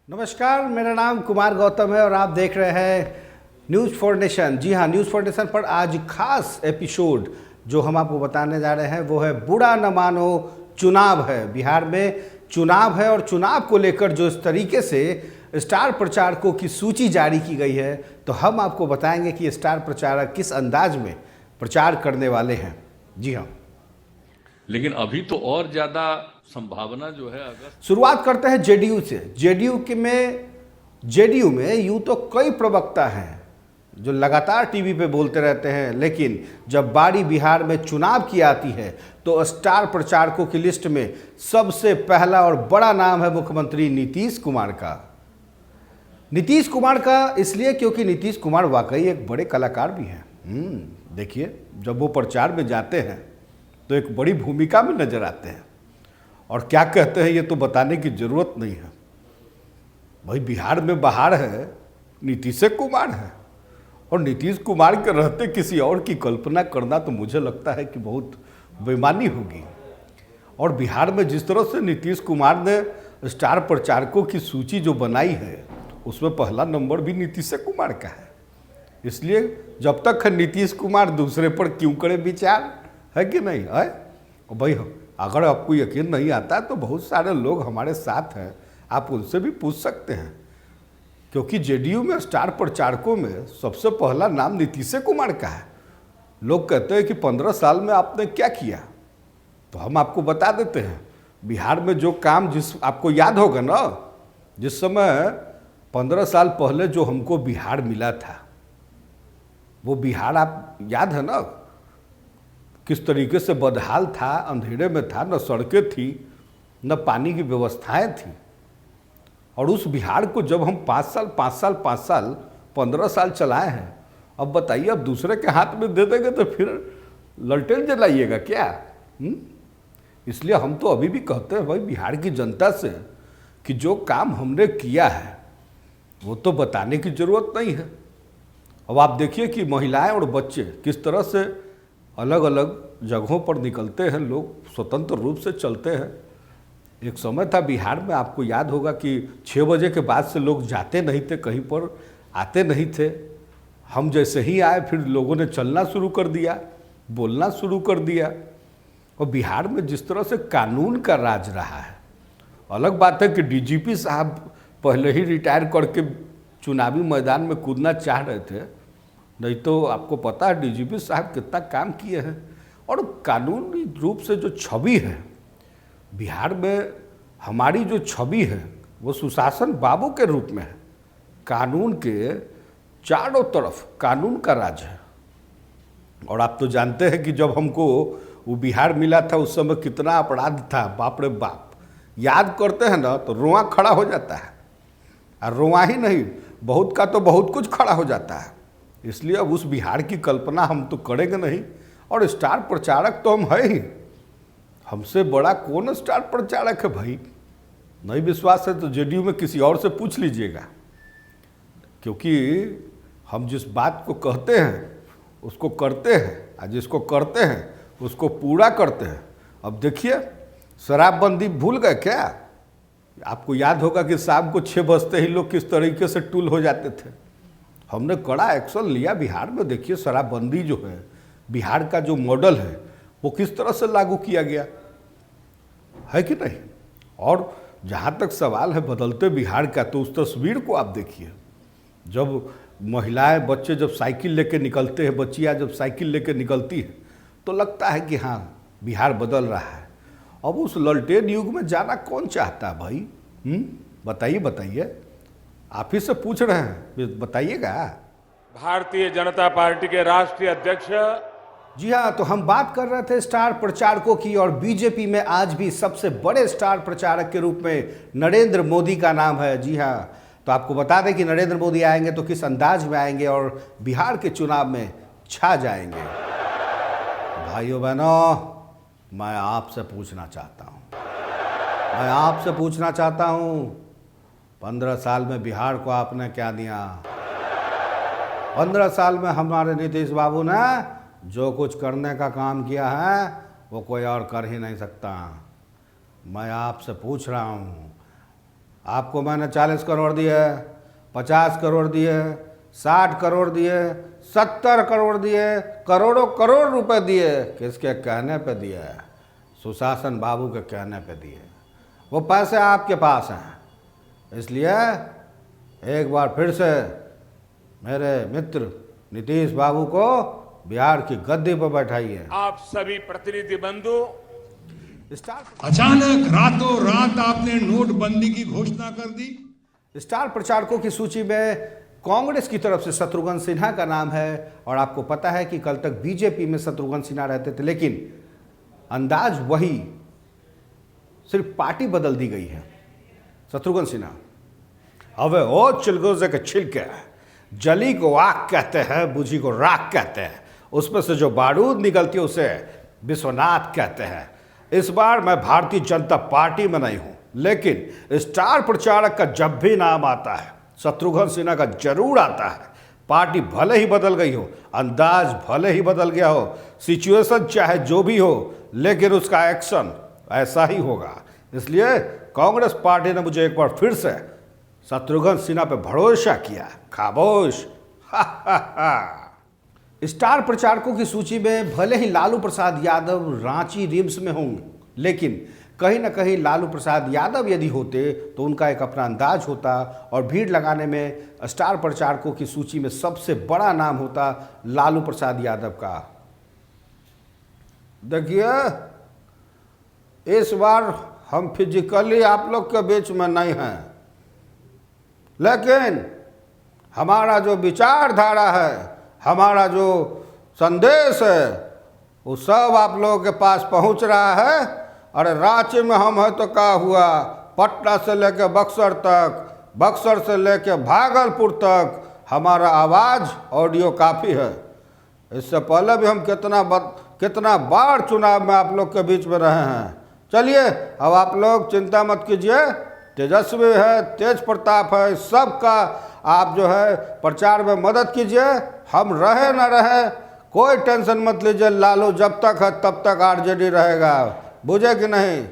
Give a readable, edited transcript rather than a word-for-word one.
नमस्कार, मेरा नाम कुमार गौतम है और आप देख रहे हैं न्यूज़ फॉर नेशन। जी हाँ, न्यूज़ फॉर नेशन पर आज खास एपिसोड जो हम आपको बताने जा रहे हैं वो है बुरा न मानो चुनाव है। बिहार में चुनाव है और चुनाव को लेकर जो इस तरीके से स्टार प्रचारकों की सूची जारी की गई है, तो हम आपको बताएंगे कि स्टार प्रचारक किस अंदाज में प्रचार करने वाले हैं। जी हाँ, लेकिन अभी तो और ज्यादा संभावना जो है अगस्त। शुरुआत करते हैं जेडीयू से। जेडीयू में यूं तो कई प्रवक्ता हैं जो लगातार टीवी पे बोलते रहते हैं, लेकिन जब बारी बिहार में चुनाव की आती है तो स्टार प्रचारकों की लिस्ट में सबसे पहला और बड़ा नाम है मुख्यमंत्री नीतीश कुमार का। नीतीश कुमार का इसलिए क्योंकि नीतीश कुमार वाकई एक बड़े कलाकार भी हैं। देखिए, जब वो प्रचार में जाते हैं तो एक बड़ी भूमिका में नजर आते हैं और क्या कहते हैं ये तो बताने की जरूरत नहीं है। भाई, बिहार में बहार है, नीतीश कुमार है, और नीतीश कुमार के रहते किसी और की कल्पना करना तो मुझे लगता है कि बहुत बेईमानी होगी। और बिहार में जिस तरह से नीतीश कुमार ने स्टार प्रचारकों की सूची जो बनाई है उसमें पहला नंबर भी नीतीश कुमार का है। इसलिए जब तक है नीतीश कुमार, दूसरे पर क्यों करे विचार, है कि नहीं है? और भाई, अगर आपको यकीन नहीं आता तो बहुत सारे लोग हमारे साथ हैं, आप उनसे भी पूछ सकते हैं, क्योंकि जेडीयू में स्टार प्रचारकों में सबसे पहला नाम नीतीश कुमार का है। लोग कहते हैं कि 15 साल में आपने क्या किया, तो हम आपको बता देते हैं। बिहार में जो काम, जिस आपको याद होगा ना, जिस समय 15 साल पहले जो हमको बिहार मिला था, वो बिहार आप याद है ना, किस तरीके से बदहाल था, अंधेरे में था, न सड़कें थी न पानी की व्यवस्थाएं थी। और उस बिहार को जब हम 5 साल 15 साल चलाए हैं, अब बताइए, अब दूसरे के हाथ में दे देंगे तो फिर ललटेन जलाइएगा क्या? इसलिए हम तो अभी भी कहते हैं भाई बिहार की जनता से कि जो काम हमने किया है वो तो बताने की ज़रूरत नहीं है। अब आप देखिए कि महिलाएं और बच्चे किस तरह से अलग अलग जगहों पर निकलते हैं, लोग स्वतंत्र रूप से चलते हैं। एक समय था बिहार में, आपको याद होगा कि 6 बजे के बाद से लोग जाते नहीं थे, कहीं पर आते नहीं थे। हम जैसे ही आए फिर लोगों ने चलना शुरू कर दिया, बोलना शुरू कर दिया। और बिहार में जिस तरह से कानून का राज रहा है, अलग बात है कि डीजीपी साहब पहले ही रिटायर करके चुनावी मैदान में कूदना चाह रहे थे, नहीं तो आपको पता है डीजीपी साहब कितना काम किए हैं। और कानूनी रूप से जो छवि है बिहार में, हमारी जो छवि है वो सुशासन बाबू के रूप में है। कानून के चारों तरफ कानून का राज है। और आप तो जानते हैं कि जब हमको वो बिहार मिला था उस समय कितना अपराध था, बाप रे बाप। याद करते हैं ना तो रोआ खड़ा हो जाता है, और रोआ ही नहीं, बहुत का तो बहुत कुछ खड़ा हो जाता है। इसलिए अब उस बिहार की कल्पना हम तो करेंगे नहीं। और स्टार प्रचारक तो हम है ही, हमसे बड़ा कौन स्टार प्रचारक है भाई? नहीं विश्वास है तो जेडीयू में किसी और से पूछ लीजिएगा, क्योंकि हम जिस बात को कहते हैं उसको करते हैं, और जिसको करते हैं उसको पूरा करते हैं। अब देखिए, शराबबंदी भूल गए क्या? आपको याद होगा कि शाम को 6 बजते ही लोग किस तरीके से टूल हो जाते थे। हमने कड़ा एक्शन लिया बिहार में। देखिए, शराबबंदी जो है, बिहार का जो मॉडल है वो किस तरह से लागू किया गया है कि नहीं। और जहाँ तक सवाल है बदलते बिहार का, तो उस तस्वीर को आप देखिए, जब महिलाएं बच्चे जब साइकिल लेके निकलते हैं, बच्चियाँ जब साइकिल लेके निकलती है, तो लगता है कि हाँ, बिहार बदल रहा है। अब उस ललटेन युग में जाना कौन चाहता है भाई? बताइए, आप ही से पूछ रहे हैं, बताइएगा। भारतीय जनता पार्टी के राष्ट्रीय अध्यक्ष। जी हाँ, तो हम बात कर रहे थे स्टार प्रचारकों की, और बीजेपी में आज भी सबसे बड़े स्टार प्रचारक के रूप में नरेंद्र मोदी का नाम है। जी हाँ, तो आपको बता दें कि नरेंद्र मोदी आएंगे तो किस अंदाज में आएंगे और बिहार के चुनाव में छा जाएंगे। भाइयों बहनों, मैं आपसे पूछना चाहता हूँ 15 साल में बिहार को आपने क्या दिया? 15 साल में हमारे नीतीश बाबू ने जो कुछ करने का काम किया है वो कोई और कर ही नहीं सकता। मैं आपसे पूछ रहा हूँ, आपको मैंने 40 करोड़ दिए, 50 करोड़ दिए, 60 करोड़ दिए, 70 करोड़ दिए, करोड़ों करोड़ रुपए दिए। किसके कहने पे दिए? सुशासन बाबू के कहने पे दिए। वो पैसे आपके पास हैं, इसलिए एक बार फिर से मेरे मित्र नीतीश बाबू को बिहार की गद्दी पर बैठाइए। आप सभी प्रतिनिधि बंधु अचानक रातों रात आपने नोटबंदी की घोषणा कर दी। स्टार प्रचारकों की सूची में कांग्रेस की तरफ से शत्रुघ्न सिन्हा का नाम है, और आपको पता है कि कल तक बीजेपी में शत्रुघ्न सिन्हा रहते थे, लेकिन अंदाज वही, सिर्फ पार्टी बदल दी गई है। शत्रुघ्न सिन्हा अबे ओ चिलगोजे के छिलके, जली को आग कहते हैं, बुझी को राख कहते हैं, उसमें से जो बारूद निकलती है उसे विश्वनाथ कहते हैं। इस बार मैं भारतीय जनता पार्टी में नहीं हूं, लेकिन स्टार प्रचारक का जब भी नाम आता है शत्रुघ्न सिन्हा का जरूर आता है। पार्टी भले ही बदल गई हो, अंदाज भले ही बदल गया हो, सिचुएशन चाहे जो भी हो, लेकिन उसका एक्शन ऐसा ही होगा। इसलिए कांग्रेस पार्टी ने मुझे एक बार फिर से शत्रुघ्न सिन्हा पे भरोसा किया। खामोश। स्टार प्रचारकों की सूची में भले ही लालू प्रसाद यादव रांची रिम्स में हों, लेकिन कहीं ना कहीं लालू प्रसाद यादव यदि होते तो उनका एक अपना अंदाज होता, और भीड़ लगाने में स्टार प्रचारकों की सूची में सबसे बड़ा नाम होता लालू प्रसाद यादव का। देखिए, इस बार हम फिजिकली आप लोग के बीच में नहीं हैं, लेकिन हमारा जो विचारधारा है, हमारा जो संदेश है, वो सब आप लोगों के पास पहुंच रहा है। अरे रांची में हम हैं तो क्या हुआ, पटना से लेकर बक्सर तक, बक्सर से लेकर भागलपुर तक हमारा आवाज़ ऑडियो काफ़ी है। इससे पहले भी हम कितना बार चुनाव में आप लोग के बीच में रहे हैं। चलिए, अब आप लोग चिंता मत कीजिए, तेजस्वी है, तेज प्रताप है, सबका आप जो है प्रचार में मदद कीजिए। हम रहे न रहे कोई टेंशन मत लीजिए, लालू जब तक है तब तक आरजेडी रहेगा, बुझे कि नहीं।